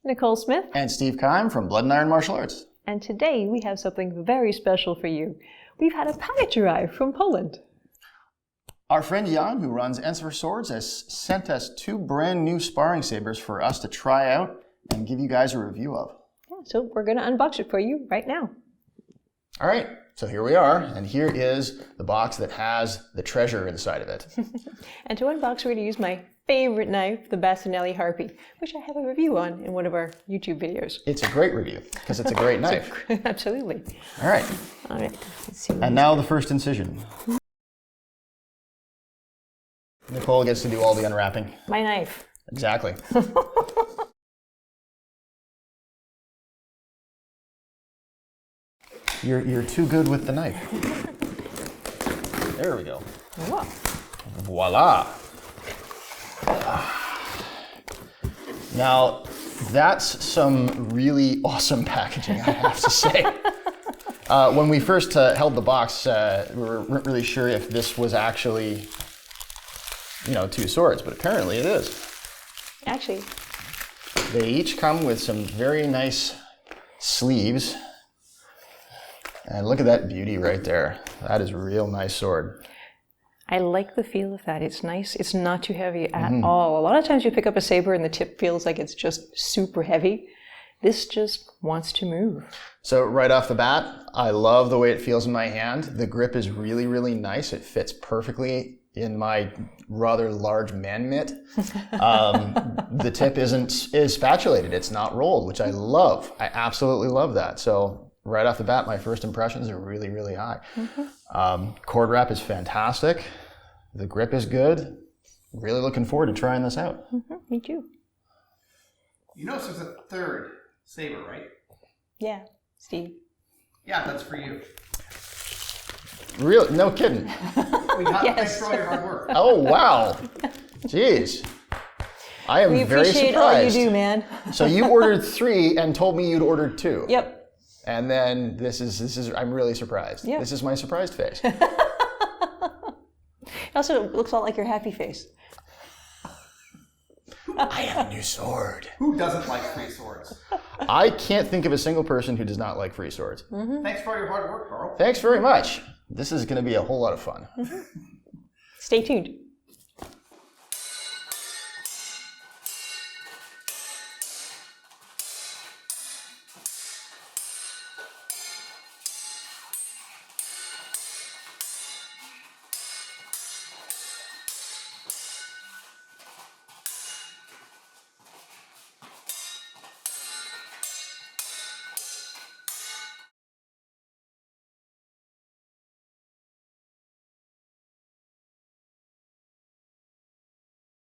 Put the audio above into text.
Nicole Smith. And Steve Keim from Blood and Iron Martial Arts. And today we have something very special for you. We've had a package arrive from Poland. Our friend Jan, who runs Ensifer Swords, has sent us 2 brand new sparring sabers for us to try out and give you guys a review of. Yeah, so we're going to unbox it for you right now. All right, so here we are, and here is the box that has the treasure inside of it. And to unbox, we're going to use my favorite knife, the Bassinelli Harpy, which I have a review on in one of our YouTube videos. It's a great review, because it's a great knife. Absolutely. All right. All right. Let's see. And now the first incision. Nicole gets to do all the unwrapping. My knife. Exactly. You're too good with the knife. There we go. Whoa. Voila. Now, that's some really awesome packaging, I have to say. When we first held the box, we weren't really sure if this was actually, 2 swords, but apparently it is. Actually. They each come with some very nice sleeves. And look at that beauty right there. That is a real nice sword. I like the feel of that. It's nice. It's not too heavy at all. A lot of times you pick up a saber and the tip feels like it's just super heavy. This just wants to move. So right off the bat, I love the way it feels in my hand. The grip is really, really nice. It fits perfectly in my rather large man mitt. The tip is spatulated. It's not rolled, which I love. I absolutely love that. So right off the bat, my first impressions are really, really high. Cord wrap is fantastic. The grip is good. Really looking forward to trying this out. Me too. You know, there's a third saber, right? Yeah, Steve. Yeah, that's for you. Really? No kidding. We got Yes. thanks for all your hard work. Oh, wow. Jeez. I am We very appreciate all you surprised. do, man. So you ordered 3 and told me you'd ordered 2. Yep. And then this is I'm really surprised. Yeah. This is my surprised face. It also looks a lot like your happy face. I have a new sword. Who doesn't like free swords? I can't think of a single person who does not like free swords. Thanks for all your hard work, Carl. Thanks very much. This is going to be a whole lot of fun. Stay tuned.